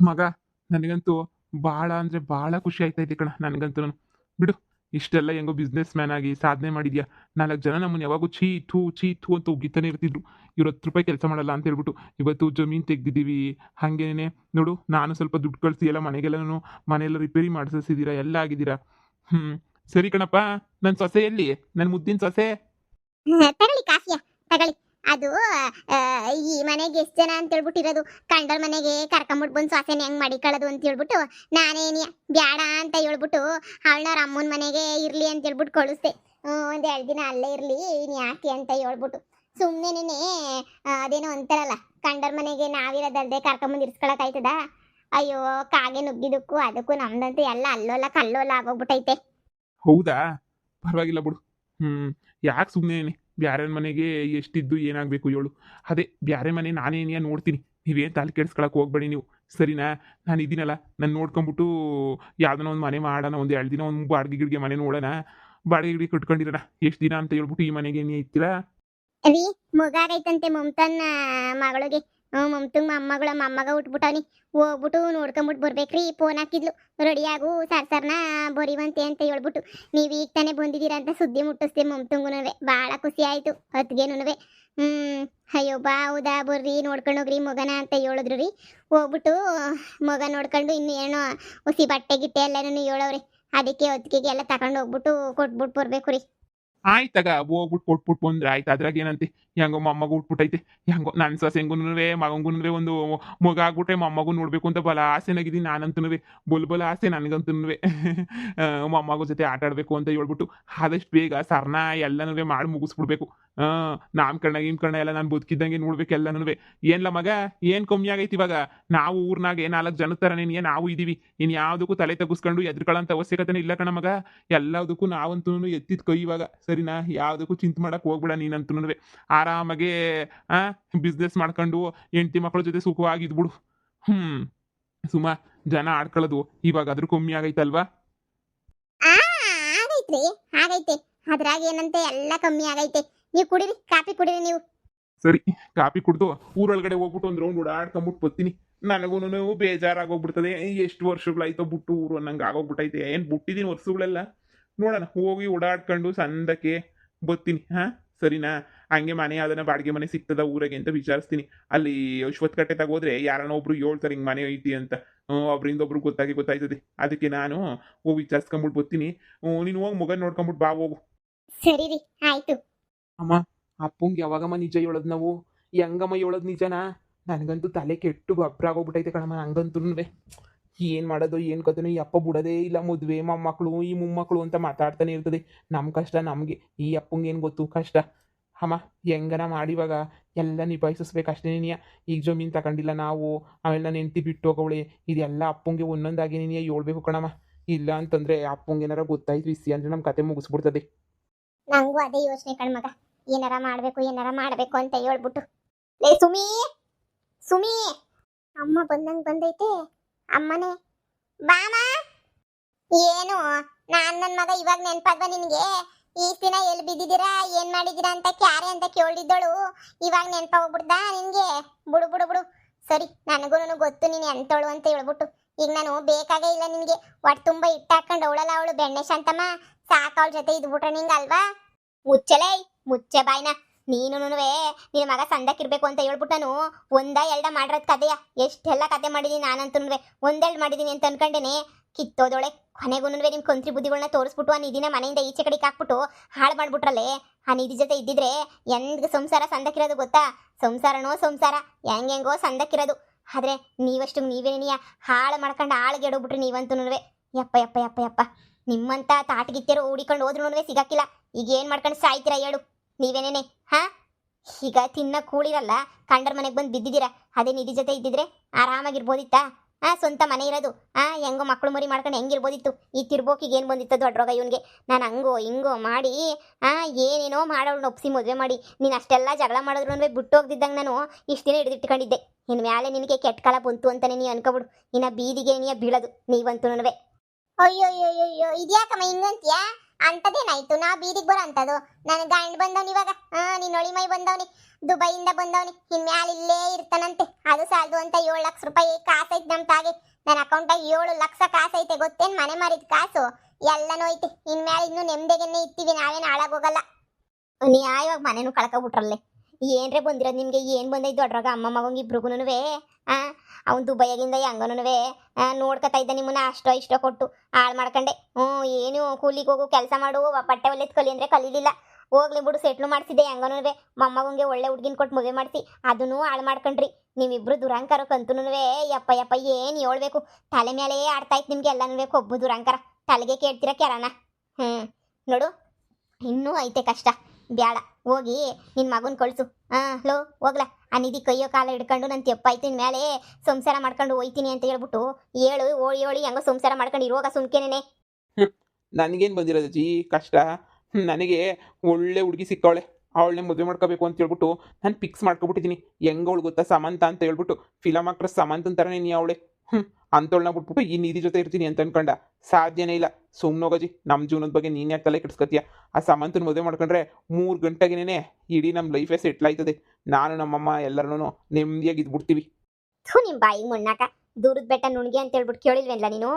ಮಗ, ನನಗಂತೂ ಭಾಳ ಅಂದರೆ ಭಾಳ ಖುಷಿ ಆಯ್ತೈತೆ ಕಣ ನನಗಂತೂ. ಬಿಡು, ಇಷ್ಟೆಲ್ಲ ಹೆಂಗೋ ಬಿಸ್ನೆಸ್ ಮ್ಯಾನ್ ಆಗಿ ಸಾಧನೆ ಮಾಡಿದ್ಯಾ. 4 ಜನ ನಮ್ಮನ್ನು ಯಾವಾಗೂ ಛೀ ಥೂ ಅಂತ ಉಗಿತಾನೆ ಇರ್ತಿದ್ರು. ಇವ್ರು ₹10 ಕೆಲಸ ಮಾಡಲ್ಲ ಅಂತ ಹೇಳ್ಬಿಟ್ಟು. ಇವತ್ತು ಜಮೀನು ತೆಗ್ದಿದ್ದೀವಿ. ಹಾಗೇನೆ ನೋಡು, ನಾನು ಸ್ವಲ್ಪ ದುಡ್ಡು ಕಳಿಸಿ ಎಲ್ಲ ಮನೆಗೆಲ್ಲನೂ ಮನೆಯೆಲ್ಲ ರಿಪೇರಿ ಮಾಡಿಸಿದ್ದೀರಾ, ಎಲ್ಲ ಆಗಿದ್ದೀರಾ. ಹ್ಞೂ, ಸರಿ ಕಣಪ್ಪ. ನನ್ನ ಸೊಸೆ ಎಲ್ಲಿ? ನನ್ನ ಮುದ್ದಿನ ಸೊಸೆ? ತಗೊಳ್ಳಿ ಕಾಫಿಯ, ತಗೊಳ್ಳಿ. ಅದು ಈ ಮನೆಗೆ ಎಷ್ಟು ಜನ ಅಂತ ಹೇಳ್ಬಿಟ್ಟಿರೋದು, ಕಂಡೋರ್ ಮನೆಗೆ ಕರ್ಕೊಂಬಿಟ್ಟು ಬಂದು ಸೊಸೆನ ಹೆಂಗ್ ಮಾಡಿಕೊಳ್ಳೋದು ಅಂತ ಹೇಳ್ಬಿಟ್ಟು ನಾನೇನಿ ಬ್ಯಾಡ ಅಂತ ಹೇಳ್ಬಿಟ್ಟು ಅವಳನ್ನ ಅಮ್ಮನ ಮನೆಗೆ ಇರ್ಲಿ ಅಂತ ಹೇಳ್ಬಿಟ್ಟು ಕಳಿಸ್ದೆ. ಒಂದ್ 2 ದಿನ ಅಲ್ಲೇ ಇರ್ಲಿ ಇನ್ ಯಾಕೆ ಅಂತ ಹೇಳ್ಬಿಟ್ಟು ಸುಮ್ಮನೆ ಅದೇನೋ ಅಂತಾರಲ್ಲ, ಕಂಡೋರ್ ಮನೆಗೆ ನಾವಿರೋದಲ್ದೆ ಕರ್ಕೊಂಬಂದು ಇರ್ಸ್ಕೊಳಕ್ ಆಯ್ತದ? ಅಯ್ಯೋ, ಕಾಗೆ ನುಗ್ಗಿದಕ್ಕೂ ಅದಕ್ಕೂ ನಮ್ದಂತೂ ಎಲ್ಲ ಅಲ್ಲೋಲ ಕಲ್ಲೋಲ ಆಗೋಗ್ಬಿಟ್ಟೈತೆ. ಹೌದಾ? ಪರವಾಗಿಲ್ಲ ಬಿಡು. ಯಾಕೆ ಸುಮ್ಮನೆ ಬ್ಯಾರೆ ಮನೆಗೆ ಎಷ್ಟಿದ್ದು ಏನಾಗಬೇಕು ಹೇಳು. ಅದೇ ಬ್ಯಾರೆ ಮನೆ ನಾನೇನಿಯ ನೋಡ್ತೀನಿ. ನೀವೇನು ತಲೆ ಕೆಡ್ಸ್ಕೊಳಕ್ಕೆ ಹೋಗ್ಬೇಡಿ ನೀವು, ಸರಿನಾ? ನಾನು ಇದೀನಲ್ಲ, ನಾನು ನೋಡ್ಕೊಂಬಿಟ್ಟು ಯಾವ್ದನ ಒಂದು ಮನೆ ಮಾಡೋಣ. ಒಂದು 2 ದಿನ ಒಂದು ಬಾಡಿಗೆ ಗಿಡಿಗೆ ಮನೆ ನೋಡೋಣ. ಬಾಡಿಗೆ ಗಿಡಿಗೆ ಕಟ್ಕೊಂಡಿರೋಣ. ಎಷ್ಟು ದಿನ ಅಂತ ಹೇಳ್ಬಿಟ್ಟು ಈ ಮನೆಗೆ ನೀ ಇರ್ತೀರಾ? ಅವಿ, ಮಗ ಆಗೈತಂತೆ ಮಮತನ್ನ ಮಗಳಿಗೆ. ಮಮತಂಗ್ ಮೊಮ್ಮಗ ಉಟ್ಬಿಟ್ಟವನಿ. ಹೋಗ್ಬಿಟ್ಟು ನೋಡ್ಕೊಂಬಿಟ್ಟು ಬರ್ಬೇಕ್ರಿ. ಫೋನ್ ಹಾಕಿದ್ಲು, ರೆಡಿಯಾಗು ಸರ್ನ ಬರಿವಂತೆ ಅಂತ ಹೇಳ್ಬಿಟ್ಟು. ನೀವು ಈಗ ತಾನೇ ಬಂದಿದ್ದೀರಾ ಅಂತ ಸುದ್ದಿ ಮುಟ್ಟಿಸ್ದೆ ಮಮತಂಗುನುವೆ. ಭಾಳ ಖುಷಿ ಆಯ್ತು ಹೊತ್ತಿಗೆನುವೆ. ಅಯ್ಯೋ ಬಾ, ಹೌದಾ, ಬರ್ರಿ ನೋಡ್ಕೊಂಡು ಹೋಗ್ರಿ ಮಗನ ಅಂತ ಹೇಳಿದ್ರು ರೀ. ಹೋಗ್ಬಿಟ್ಟು ಮಗ ನೋಡ್ಕೊಂಡು ಇನ್ನು ಏನೋ ಹುಸಿ ಬಟ್ಟೆ ಗಿಟ್ಟೆ ಎಲ್ಲನೂ ಹೇಳವ್ರಿ. ಅದಕ್ಕೆ ಹೊತ್ತಿಗೆಗೆ ಎಲ್ಲ ತಗೊಂಡು ಹೋಗ್ಬಿಟ್ಟು ಕೊಟ್ಬಿಟ್ಟು ಬರ್ಬೇಕು ರೀ. ಆಯ್ತಾಗ, ಹೋಗ್ಬಿಟ್ಟು ಕೊಟ್ಬಿಟ್ಟು ಬಂದ್ರೆ ಆಯ್ತು. ಅದ್ರಾಗ ಏನಂತೆ? ಹೆಂಗೋ ಮೊಮ್ಮಗ ಉಟ್ಬಿಟ್ಟೈತೆ. ಹೆಂಗೋ ನನ್ನ ಸೊಸೆಂಗುನುವೆ ಮಗಂಗುನುವೆ ಒಂದು ಮಗ ಆಗ್ಬಿಟ್ರೆ ಮೊಮ್ಮಗು ನೋಡ್ಬೇಕು ಅಂತ ಬಲ ಆಸೆನಾಗಿದ್ದೀನಿ ನಾನಂತನುವೆ. ಬಲ ಆಸೆ ನನಗಂತನುವೆ. ಮೊಮ್ಮಗ ಜೊತೆ ಆಟ ಆಡಬೇಕು ಅಂತ ಹೇಳ್ಬಿಟ್ಟು ಆದಷ್ಟು ಬೇಗ ಸರ್ನ ಎಲ್ಲನೂ ಮಾಡಿ ಮುಗಿಸ್ಬಿಡ್ಬೇಕು. ನಾಮಕರಣ ಗೀಮಕರಣ ಎಲ್ಲ ನಾನು ಬದುಕಿದ್ದಂಗೆ ನೋಡ್ಬೇಕು ಎಲ್ಲನೂ. ಏನ್ಲ ಮಗ, ಏನು ಕಮ್ಮಿ ಆಗೈತಿ ಇವಾಗ? ನಾವು ಊರ್ನಾಗೆ 4 ಜನದ ಥರನೇ ನಾವು ಇದೀವಿ. ಇನ್ನು ಯಾವುದಕ್ಕೂ ತಲೆ ತಗ್ಗಿಸ್ಕೊಂಡು ಎದ್ಕೊಳ್ಳೋಂಥ ಅವಶ್ಯಕತೆನೇ ಇಲ್ಲ ಕಣ ಮಗ. ಎಲ್ಲದಕ್ಕೂ ನಾವಂತೂ ಎತ್ತಿದ ಕೈ ಇವಾಗ, ಸರಿನಾ? ಯಾವುದಕ್ಕೂ ಚಿಂತೆ ಮಾಡಕ್ಕೆ ಹೋಗ್ಬೇಡ ನೀನಂತೂ. ಆರಾಮಾಗೆ ಬಿಸ್ನೆಸ್ ಮಾಡ್ಕೊಂಡು ಹೆಂಡತಿ ಮಕ್ಕಳ ಜೊತೆ ಸುಖವಾಗಿದ್ಬಿಡು. ಸುಮಾ, ಜನ ಆಡ್ಕೊಳ್ಳೋದು ಇವಾಗ ಅದ್ರ ಕಮ್ಮಿ ಆಗೈತಲ್ವಾ? ಆಗೈತ್ರಿ, ಆಗೈತೆ. ಅದ್ರಾಗ ಏನಂತೆ ಎಲ್ಲ ಕಮ್ಮಿ ಆಗೈತೆ. ನೀವು ಕುಡೀರಿ, ಕಾಫಿ ಕುಡೀರಿ ನೀವು. ಸರಿ, ಕಾಫಿ ಕುಡ್ದು ಊರೊಳಗಡೆ ಹೋಗ್ಬಿಟ್ಟು ಒಂದು ರೌಂಡ್ ಓಡಾಡ್ಕೊಂಬಿಟ್ಟು ಬರ್ತೀನಿ. ನನಗೂ ಬೇಜಾರಾಗೋಗ್ಬಿಡ್ತದೆ. ಎಷ್ಟು ವರ್ಷಗಳಾಯ್ತೋ ಬಿಟ್ಟು ಊರು ಅನ್ನಂಗೆ ಆಗೋಗ್ಬಿಟ್ಟೈತೆ. ಏನು ಬಿಟ್ಟಿದ್ದೀನಿ ವರ್ಷಗಳೆಲ್ಲ. ನೋಡೋಣ, ಹೋಗಿ ಓಡಾಡ್ಕೊಂಡು ಸಂದಕ್ಕೆ ಬರ್ತೀನಿ. ಸರಿನಾ? ಹಂಗೆ ಮನೆ ಅದನ್ನ ಬಾಡಿಗೆ ಮನೆ ಸಿಗ್ತದ ಊರಾಗೆ ಅಂತ ವಿಚಾರಿಸ್ತೀನಿ. ಅಲ್ಲಿ ಅಶ್ವತ್ ಕಟ್ಟೆ ತಗೋದ್ರೆ ಯಾರನ್ನ ಒಬ್ರು ಹೇಳ್ತಾರೆ ಹಿಂಗೆ ಮನೆ ಐತಿ ಅಂತ. ಒಬ್ರಿಂದ ಒಬ್ರು ಗೊತ್ತಾಯ್ತದೆ. ಅದಕ್ಕೆ ನಾನು ಹೋಗಿ ವಿಚಾರಿಸ್ಕೊಂಬಿಟ್ಟು ಬರ್ತೀನಿ. ನೀನು ಹೋಗಿ ಮಗನ ನೋಡ್ಕೊಂಬಿಟ್ಟು ಬಾ, ಹೋಗು. ಸರಿ ರೀ, ಆಯ್ತು. ಅಮ್ಮ, ಅಪ್ಪಂಗೆ ಯಾವಾಗಮ್ಮ ನಿಜ ಹೇಳೋದು ನಾವು? ಹೆಂಗಮ್ಮ ಹೇಳೋದು ನಿಜನಾ? ನನಗಂತೂ ತಲೆ ಕೆಟ್ಟು ಗೊಬ್ಬರಾಗೋಗ್ಬಿಟ್ಟೈತೆ ಕಣಮ್ಮ. ಹಂಗಂತೂ ಏನು ಮಾಡೋದು ಏನು ಕಥೆನೋ. ಈ ಅಪ್ಪ ಬಿಡೋದೇ ಇಲ್ಲ. ಮದುವೆ ಮೊಮ್ಮಕ್ಕಳು ಈ ಮೊಮ್ಮಕ್ಕಳು ಅಂತ ಮಾತಾಡ್ತಾನೆ ಇರ್ತದೆ. ನಮ್ಮ ಕಷ್ಟ ನಮಗೆ, ಈ ಅಪ್ಪಂಗೆ ಏನು ಗೊತ್ತು ಕಷ್ಟ. ಅಮ್ಮ, ಹೆಂಗನ ಮಾಡಿ ಇವಾಗ ಎಲ್ಲ ನಿಭಾಯಿಸ್ಬೇಕು ಅಷ್ಟೇನೇನಿಯ. ಈಗ ಜಮೀನು ತಗೊಂಡಿಲ್ಲ ನಾವು, ಆಮೇಲೆ ನಾನು ಹೆಂಡ್ತಿ ಬಿಟ್ಟು ಹೋಗವಳೆ. ಇದೆಲ್ಲ ಅಪ್ಪಂಗೆ ಒಂದೊಂದಾಗಿ ನೀನು ಹೇಳ್ಬೇಕು ಕಣಮ್ಮ. ಇಲ್ಲ ಅಂತಂದರೆ ಅಪ್ಪಂಗೆ ಏನಾರ ಗೊತ್ತಾಯ್ತು ವಿಸಿ ಅಂದರೆ ನಮ್ಮ ಕತೆ ಮುಗಿಸ್ಬಿಡ್ತದೆ. ನಂಗೂ ಅದೇ ಯೋಚನೆ ಕಣ್ಮಗ. ಏನಾರ ಮಾಡ್ಬೇಕು ಅಂತ ಹೇಳ್ಬಿಟ್ಟು. ಲೇ ಸುಮಿ, ಸುಮಿ, ಅಮ್ಮ ಬಂದಂಗ್ ಬಂದೈತೆ. ಅಮ್ಮನೇ ಬಾಮ. ಏನು ನನ್ನ ಮಗ ಇವಾಗ ನೆನ್ಪಾದ್ವ ನಿನ್ಗೆ? ಈ ದಿನ ಎಲ್ಲಿ ಬಿದ್ದಿದ್ದೀರಾ, ಏನ್ ಮಾಡಿದ್ದೀರಾ ಅಂತ ಕ್ಯಾರೆ ಅಂತ ಕೇಳಿದ್ದಳು. ಇವಾಗ ನೆನ್ಪಾಗ್ಬಿಡ್ದ ನಿನ್ಗೆ? ಬಿಡು ಬಿಡು ಬಿಡು. ಸರಿ, ನನಗೂ ಗೊತ್ತು ನೀನು ಎಂತವಳು ಅಂತ ಹೇಳ್ಬಿಟ್ಟು. ಈಗ ನಾನು ಬೇಕಾಗೇ ಇಲ್ಲ ನಿನ್ಗೆ. ಒಟ್ಟು ತುಂಬ ಇಟ್ಟು ಹಾಕೊಂಡು ಅವಳಲ್ಲ ಅವಳು ಬೆಣ್ಣೆ ಶಾಂತಮ್ಮ. ಸಾಕ ಅವಳ ಜೊತೆ ಇದ್ಬಿಟ್ರೆ ನಿಂಗೆ ಅಲ್ವಾ? ಮುಚ್ಚೆ ಬಾಯ್ನ. ನೀನುನುವೆ ನಿನ್ನ ಮಗ ಸಂದಕ್ಕಿರ್ಬೇಕು ಅಂತ ಹೇಳ್ಬಿಟ್ಟು ನಾನು ಒಂದ ಎರಡ ಮಾಡಿರೋದ್ ಕತೆಯ ಎಷ್ಟೆಲ್ಲ ಕತೆ ಮಾಡಿದೀನಿ ನಾನಂತೂ. ಒಂದೆರಡು ಮಾಡಿದೀನಿ ಅಂತ ಅನ್ಕೊಂಡೇನೆ. ಕಿತ್ತೋದೊಳೆ ಕೊನೆಗೂನುವೆ ನಿಮ್ ಕೊಂತ್ರಿ ಬುದ್ಧಿಗಳನ್ನ ತೋರಿಸ್ಬಿಟ್ಟು ಆ ನಿಧಿನ ಮನೆಯಿಂದ ಈಚೆ ಕಡೆಗೆ ಹಾಕ್ಬಿಟ್ಟು ಹಾಳು ಮಾಡ್ಬಿಟ್ರಲ್ಲೇ. ಆ ನಿಧಿ ಜೊತೆ ಇದ್ದಿದ್ರೆ ಎಂದ್ ಸಂಸಾರ ಸಂದಕ್ಕಿರೋದು ಗೊತ್ತಾ? ಸಂಸಾರನೋ ಸಂಸಾರ, ಹೆಂಗೆಂಗೋ ಸಂದಕ್ಕಿರೋದು. ಆದ್ರೆ ನೀವಷ್ಟು ನೀವೇನಿಯ ಹಾಳು ಮಾಡ್ಕೊಂಡು ಹಾಳಿಗೆ ಎಡೋಗ್ಬಿಟ್ರಿ ನೀವಂತೂನುವೆ. ಯಪ್ಪ ಯಪ್ಪ ಯಪ್ಪ ಯಪ್ಪ, ನಿಮ್ಮಂತ ತಾಟಗಿತ್ತೇರೋ ಹುಡಿಕೊಂಡು ಹೋದ್ರೂ ಸಿಗಾಕಿಲ್ಲ. ಈಗ ಏನ್ ಮಾಡ್ಕೊಂಡು ಸಾಯ್ತೀರಾ ಹೇಳು ನೀವೇನೇನೆ? ಈಗ ತಿನ್ನ ಕೂಳಿರಲ್ಲ, ಕಂಡರ್ ಮನೆಗೆ ಬಂದು ಬಿದ್ದಿದ್ದೀರಾ. ಅದೇ ನಿಧಿ ಜೊತೆ ಇದ್ದಿದ್ರೆ ಆರಾಮಾಗಿರ್ಬೋದಿತ್ತಾ? ಸ್ವಂತ ಮನೆ ಇರೋದು. ಹೆಂಗೋ ಮಕ್ಕಳು ಮರಿ ಮಾಡ್ಕೊಂಡು ಹೆಂಗಿರ್ಬೋದಿತ್ತು? ಈ ತಿರ್ಬೋಕಿಗೆ ಏನು ಬಂದಿತ್ತು ದೊಡ್ಡರೋಗ ಇವನ್ಗೆ? ನಾನು ಹಂಗೋ ಹಿಂಗೋ ಮಾಡಿ ಏನೇನೋ ಮಾಡೋಳು ಒಪ್ಸಿ ಮದುವೆ ಮಾಡಿ ನೀನು ಅಷ್ಟೆಲ್ಲ ಜಗಳ ಮಾಡಿದ್ರು ಬಿಟ್ಟು ಹೋಗ್ದಿದ್ದಂಗೆ ನಾನು ಇಷ್ಟು ದಿನ ಹಿಡಿದಿಟ್ಕೊಂಡಿದ್ದೆ. ಇನ್ನು ಮ್ಯಾಲೆ ನಿನಗೆ ಕೆಟ್ಟ ಕಾಲ ಬಂತು ಅಂತಾನೆ ನೀ ಅನ್ಕೊಬಿಡು. ಇನ್ನು ಬೀದಿಗೆ ನೀ ಬೀಳೋದು ನೀವಂತೂ. ಅಯ್ಯೋ ಇದ್ಯಾಕಮ್ಮ ಹಿಂಗಂತೀಯಾ? ಅಂತದೇನಾಯ್ತು? ನಾ ಬೀದಿಗೆ ಬರೋ ಅಂತದು ನನ್ನ ಗಂಡ ಬಂದವನು ಇವಾಗ. ನಿನ್ನ ನೊಳಿ ಮೈ ಬಂದವನಿ, ದುಬೈಯಿಂದ ಬಂದವನಿ, ಇನ್ಮ್ಯಾಲ ಇಲ್ಲೇ ಇರ್ತಾನಂತೆ. ಅದು ಸಾಲದು ಅಂತ 7 ಲಕ್ಷ ರೂಪಾಯಿ ಕಾಸೈತೆ ನಮ್ ತಾಗೆ. ನನ್ನ ಅಕೌಂಟಾಗ 7 ಲಕ್ಷ ಕಾಸೈತೆ, ಗೊತ್ತೇನ್? ಮನೆ ಮಾರಿದ ಕಾಸು ಎಲ್ಲನೂ ಐತೆ. ಇನ್ಮ್ಯಾಲ ಇನ್ನು ನೆಮ್ಮದಿಗೆನೆ ಇರ್ತೀವಿ, ನಾವೇನು ಹಾಳಾಗೋಗಲ್ಲ. ನ್ಯಾಯವಾಗಿ ಮನೆನೂ ಕಳ್ಕೊಬಿಟ್ರಲ್ಲೇ. ಏನ್ರೆ ಬಂದಿರೋದು ನಿಮ್ಗೆ? ಏನ್ ಬಂದೈತೆ ದೊಡ್ಡರಾಗ ಅಮ್ಮ ಮಗಂಗೆ ಇಬ್ರಿಗೂನುವೆ? ಅವ್ನು ದುಬೈಯಾಗಿಂದ ಹೆಂಗನುವೆ ನೋಡ್ಕೊತಾ ಇದ್ದ ನಿಮ್ಮನ್ನ ಅಷ್ಟೋ ಇಷ್ಟೋ ಕೊಟ್ಟು ಹಾಳು ಮಾಡ್ಕೊಂಡೆ. ಏನು ಕೂಲಿಗೆ ಹೋಗು, ಕೆಲಸ ಮಾಡು, ಬಟ್ಟೆ ಹೊಲಿದ್ ಕಲಿ ಅಂದ್ರೆ ಕಲೀಲಿಲ್ಲ. ಹೋಗ್ಲಿ ಬಿಡು, ಸೆಟ್ಲು ಮಾಡಿಸಿದೆ ಹೆಂಗನುವೆ. ಮೊಮ್ಮಗಂಗೆ ಒಳ್ಳೆ ಹುಡ್ಗಿನ ಕೊಟ್ಟು ಮದುವೆ ಮಾಡಿಸಿ ಅದನ್ನೂ ಹಾಳು ಮಾಡ್ಕೊಂಡ್ರಿ. ನೀವಿಬ್ರು ದುರಂಕಾರ ಕಂತುನುವೆ. ಯಪ್ಪ ಯಪ್ಪ, ಏನ್ ಹೇಳ್ಬೇಕು? ತಲೆ ಮೇಲೆ ಆಡ್ತಾ ಇತ್ತು ನಿಮ್ಗೆ ಎಲ್ಲನೂ ಕೊಬ್ಬು ದುರಂಕಾರ. ತಲೆಗೆ ಕೇಳ್ತೀರ ಕೆರನ? ನೋಡು, ಇನ್ನೂ ಐತೆ ಕಷ್ಟ. ಬ್ಯಾಡ, ಹೋಗಿ ನಿನ್ ಮಗನ್ ಕಳ್ಸು. ಲೋ ಹೋಗ್ಲಾ, ಆ ನಿಧಿ ಕೈಯೋ ಕಾಲ ಹಿಡ್ಕೊಂಡು ನನ್ನ ತೆಪ್ಪಾಯ್ತು, ಇನ್ ಮೇಲೆ ಸಂಸಾರ ಮಾಡ್ಕೊಂಡು ಹೋಯ್ತೀನಿ ಅಂತ ಹೇಳ್ಬಿಟ್ಟು ಹೇಳು. ಓಳಿ ಹೆಂಗೋ ಸಂಸಾರ ಮಾಡ್ಕೊಂಡು ಇರುವಾಗ ಸುಮ್ಕೇನೆ. ನನಗೇನು ಬಂದಿರೋದಜ್ಜಿ ಕಷ್ಟ? ನನಗೆ ಒಳ್ಳೆ ಹುಡುಗಿ ಸಿಕ್ಕವಳೆ, ಅವಳನ್ನೇ ಮದುವೆ ಮಾಡ್ಕೋಬೇಕು ಅಂತ ಹೇಳ್ಬಿಟ್ಟು ನಾನು ಫಿಕ್ಸ್ ಮಾಡ್ಕೊಬಿಟ್ಟಿದ್ದೀನಿ. ಹೆಂಗವಳು ಗೊತ್ತಾ? ಸಮಂತ ಅಂತ ಹೇಳ್ಬಿಟ್ಟು ಫಿಲಮ್ ಆಕ್ಟ್ರೆಸ್ ಸಮಂತನ ಥರನೇ ನೀ ಅವಳೆ. ಅಂಥವಳನ್ನ ಬಿಟ್ಬಿಟ್ಟು ಈ ನಿಧಿ ಜೊತೆ ಇರ್ತೀನಿ ಅಂತ ಅನ್ಕೊಂಡ? ಸಾಧ್ಯನೇ ಇಲ್ಲ. ಸುಮ್ಮನೋಗಜ್ಜಿ, ನಮ್ಮ ಜೀವನದ ಬಗ್ಗೆ ನೀನು ಯಾಕೆ ತಲೆ ಕೆಡಿಸ್ಕೊತೀಯ? ಆ ಸಮಂತನ ಮದುವೆ ಮಾಡ್ಕೊಂಡ್ರೆ 3 ಗಂಟೆಗೇನೆ ಇಡೀ ನಮ್ಮ ಲೈಫೇ ಸೆಟ್ಲ್ ಆಯ್ತದೆ. ನಾನು ನಮ್ಮಮ್ಮ ಎಲ್ಲರೂ ನೆಮ್ಮದಿಯಾಗಿ ಇದ್ಬಿಡ್ತೀವಿ. ನಿಮ್ ಬಾಯಿಗೆ ಮುಣ್ಣಾಕ ದೂರದ ಬೆಟ್ಟ ನುಣ್ಗೆ ಅಂತ ಹೇಳ್ಬಿಟ್ಟು ಕೇಳಿಲ್ವೇನ್ಲ ನೀನು?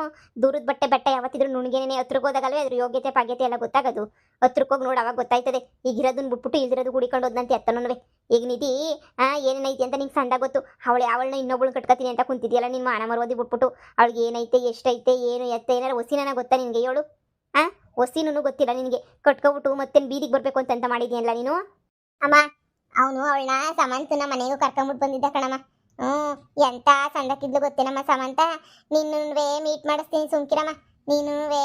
ದೂರದ ಬೆಟ್ಟ ಯಾವತ್ತಿದ್ರು ನುಣ್ಗೆನೇ. ಹತ್ರಕ್ಕೆ ಹೋದಾಗಲ್ವೇ ಅದ್ರ ಯೋಗ್ಯತೆ ಪಾಗ್ಯತೆ ಎಲ್ಲ ಗೊತ್ತಾಗೋದು. ಹತ್ರಕ್ಕೆ ಹೋಗಿ ನೋಡಿ, ಅವಾಗ ಗೊತ್ತಾಯ್ತದೆ. ಈಗ ಇರೋದನ್ನ ಬಿಟ್ಬಿಟ್ಟು ಇಲ್ದಿರೋದು ಹುಡಿಕೊಂಡು ಹೋದಂತೆ ಎತ್ತನೋನ್ವೆ. ಈಗ ನಿಧಿ ಏನೇನೈತಿ ಅಂತ ನಿಂಗೆ ಸಂದ ಗೊತ್ತು. ಅವಳನ್ನ ಇನ್ನೊಬ್ಳು ಕಟ್ಕೊತೀನಿ ಅಂತ ಕುಂತಿದ್ಯಲ್ಲ, ನಿನ್ನ ಮಾನ ಮರವಾದಿ ಬಿಟ್ಬಿಟ್ಟು. ಅವಳಿಗೆ ಏನೈತೆ, ಎಷ್ಟೈತೆ, ಏನು ಎತ್ತ, ಏನಾರು ಹೊಸಿನ ಗೊತ್ತಾ ನಿನ್ಗೆ? ಹೇಳು. ಹೊಸಿನೂ ಗೊತ್ತಿಲ್ಲ ನಿನಗೆ. ಕಟ್ಕೊಬಿಟ್ಟು ಮತ್ತೇನು ಬೀದಿಗೆ ಬರಬೇಕು ಅಂತ ಮಾಡಿದ್ಯಲ್ಲ ನೀನು? ಅಮ್ಮ, ಅವನು ಅವಳನ್ನ ಸಮಂತನ ಮನೆಗೂ ಕರ್ಕೊಂಬಿಟ್ಟು ಬಂದಿದ್ದ ಕಣಮ್ಮ. ಎಂತ ಸಂದಕ್ಕಿದ್ಲು ಗೊತ್ತೇನಮ್ಮ ಸಮಂತ. ನೀನುವೇ ಮೀಟ್ ಮಾಡಿಸ್ತೀನಿ, ಸುಮ್ಕಿರಮ್ಮ. ನೀನುವೇ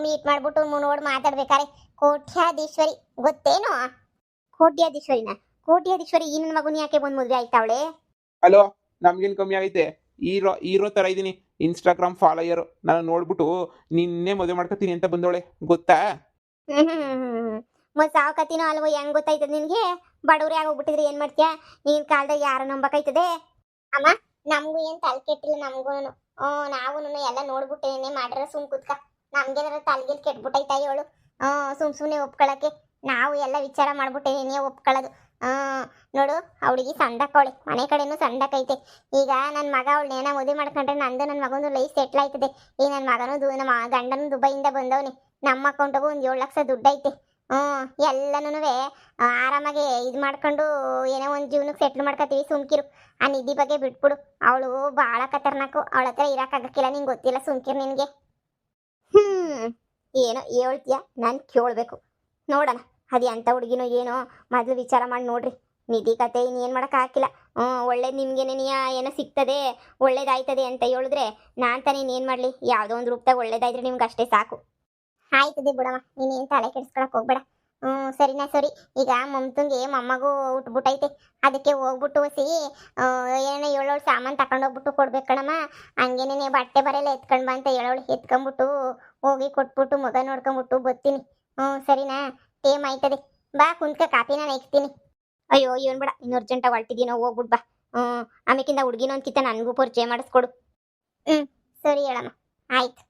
ಮೀಟ್ ಮಾಡ್ಬಿಟ್ಟು ನೋಡಿ ಮಾತಾಡ್ಬೇಕಾರೆ ಕೋಟ್ಯಾಧೀಶ್ವರಿ ಗೊತ್ತೇನು? ಕೋಟ್ಯಾಧೀಶ್ವರಿನ? ಕೋಟ್ಯಾಧೀಶ್ವರಿ ಈ ನನ್ನ ಮಗುನ ಯಾಕೆ ಬಂದು ಮದುವೆ ಆಯ್ತಾವಳೆ? ಹಲೋ, ನಮ್ಗೇನು ಕಮ್ಮಿ ಆಗೈತೆ? ಹೀರೋ ಥರ ಇದ್ದೀನಿ. ಇನ್ಸ್ಟಾಗ್ರಾಮ್ ಫಾಲೋಯರು ನಾನು ನೋಡ್ಬಿಟ್ಟು ನಿನ್ನೆ ಮದುವೆ ಮಾಡ್ಕೊತೀನಿ ಅಂತ ಬಂದವಳೆ, ಗೊತ್ತಾ? ಮತ್ತೆ ಸಾವಕತಿನೋ ಅಲ್ವೋ, ಹೆಂಗ್ ಗೊತ್ತಾಯ್ತದ ನಿನ್ಗೆ? ಬಡವ್ರೆ ಆಗೋಗ್ಬಿಟ್ಟಿದ್ರೆ ಏನ್ ಮಾಡ್ತೀಯಾ? ಈಗಿನ ಕಾಲದಾಗ ಯಾರು ನಂಬಕೈತದೆ? ಅಮ್ಮ, ನಮಗೂ ಏನ್ ತಲೆ ಕೆಟ್ಟಿಲ್ಲ. ನಮಗೂ ನಾವು ಎಲ್ಲ ನೋಡ್ಬಿಟ್ಟೇನೆ ಮಾಡಿರೋ. ಸುಮ್ ಕುತ್ಕ. ನಮ್ಗೇನಾರ ತಲೆಗೆ ಕೆಟ್ಬಿಟ್ಟೈತಾ ಹೇಳು? ಸುಮ್ನೆ ಒಪ್ಕೊಳಕ್ಕೆ ನಾವು ಎಲ್ಲ ವಿಚಾರ ಮಾಡ್ಬಿಟ್ಟೇನೆ ಒಪ್ಕೊಳ್ಳೋದು. ನೋಡು, ಅವಳಿಗೆ ಸಂದಕ್ಕವಳೆ, ಮನೆ ಕಡೆನೂ ಸಂದಕ್ಕೈತೆ. ಈಗ ನನ್ನ ಮಗ ಅವಳನ್ನೇನ ಮದುವೆ ಮಾಡ್ಕೊಂಡ್ರೆ ನಂದು ನನ್ನ ಮಗಂದು ಲೈಫ್ ಸೆಟ್ಲ್ ಆಯ್ತದೆ. ಈಗ ನನ್ನ ಮಗನೂ ನಮ್ಮ ಗಂಡನೂ ದುಬೈಯಿಂದ ಬಂದವನೆ. ನಮ್ಮ ಅಕೌಂಟಾಗೂ ಒಂದು 7 ಲಕ್ಷ ದುಡ್ಡು ಐತೆ. ಎಲ್ಲನೂ ಆರಾಮಾಗಿ ಇದು ಮಾಡ್ಕೊಂಡು ಏನೋ ಒಂದು ಜೀವನಕ್ಕೆ ಸೆಟ್ಲ್ ಮಾಡ್ಕೊತೀವಿ. ಸುಮ್ಕಿರು. ಆ ನಿಧಿ ಬಗ್ಗೆ ಬಿಟ್ಬಿಡು. ಅವಳು ಭಾಳ ಖತರ್ನಾಕು. ಅವಳ ಹತ್ರ ಇರೋಕ್ಕಾಗಕ್ಕಿಲ್ಲ. ನಿಂಗೆ ಗೊತ್ತಿಲ್ಲ, ಸುಮ್ಕಿರು ನಿನಗೆ. ಏನೋ ಹೇಳ್ತೀಯ, ನಾನು ಕೇಳಬೇಕು. ನೋಡೋಣ ಅದು ಎಂಥ ಹುಡುಗಿನೋ ಏನೋ. ಮೊದಲು ವಿಚಾರ ಮಾಡಿ ನೋಡ್ರಿ. ನಿಧಿ ಕತೆ ಇನ್ನೇನು ಮಾಡೋಕ್ಕಾಗಿಲ್ಲ. ಒಳ್ಳೇದು ನಿಮ್ಗೇನೆ ಏನೋ ಸಿಗ್ತದೆ, ಒಳ್ಳೇದಾಯ್ತದೆ ಅಂತ ಹೇಳಿದ್ರೆ ನಾನು ತಾನೇ ಇನ್ನೇನು ಮಾಡಲಿ? ಯಾವುದೋ ಒಂದು ರೂಪದಾಗ ಒಳ್ಳೇದಾಯ್ದ್ರೆ ನಿಮ್ಗೆ ಅಷ್ಟೇ ಸಾಕು. ಆಯ್ತದೆ ಬಿಡಮ್ಮ, ನೀನೇನು ತಲೆ ಕೆಡಿಸ್ಕೊಳಕ್ ಹೋಗ್ಬೇಡ. ಸರಿನಾ? ಸರಿ. ಈಗ ಮಮತಂಗೆ ಮೊಮ್ಮಗು ಉಟ್ಬಿಟ್ಟೈತೆ. ಅದಕ್ಕೆ ಹೋಗ್ಬಿಟ್ಟು ಏನೋ 7 ಸಾಮಾನು ತಗೊಂಡೋಗ್ಬಿಟ್ಟು ಕೊಡ್ಬೇಕು ಕಣಮ್ಮ. ಹಂಗೇನೇ ಬಟ್ಟೆ ಬರೆಲ್ಲ ಎತ್ಕೊಂಡು ಬಾ ಅಂತ ಹೇಳೋಳು. ಎತ್ಕೊಂಬಿಟ್ಟು ಹೋಗಿ ಕೊಟ್ಬಿಟ್ಟು ಮಗ ನೋಡ್ಕೊಂಬಿಟ್ಟು ಬರ್ತೀನಿ. ಸರಿನಾ? ಟೇಮ್ ಆಯ್ತದೆ. ಬಾ ಕುಂತ್ಕ, ಕಾಪಿನ ನೆಕ್ಸ್ತೀನಿ. ಅಯ್ಯೋ ಇವನ್ ಬೇಡ, ಇನ್ನು ಅರ್ಜೆಂಟಾಗಿ ಹೊಳ್ತಿದ್ದೀನೋ, ಹೋಗ್ಬಿಟ್ ಬಾ. ಆಮೇಕಿಂದ ಹುಡುಗಿನ ಒಂದ್ಕಿತ್ತ ನನಗೂ ಪರಿಚಯ ಮಾಡಿಸ್ಕೊಡು. ಸರಿ ಹೇಳಮ್ಮ, ಆಯ್ತು.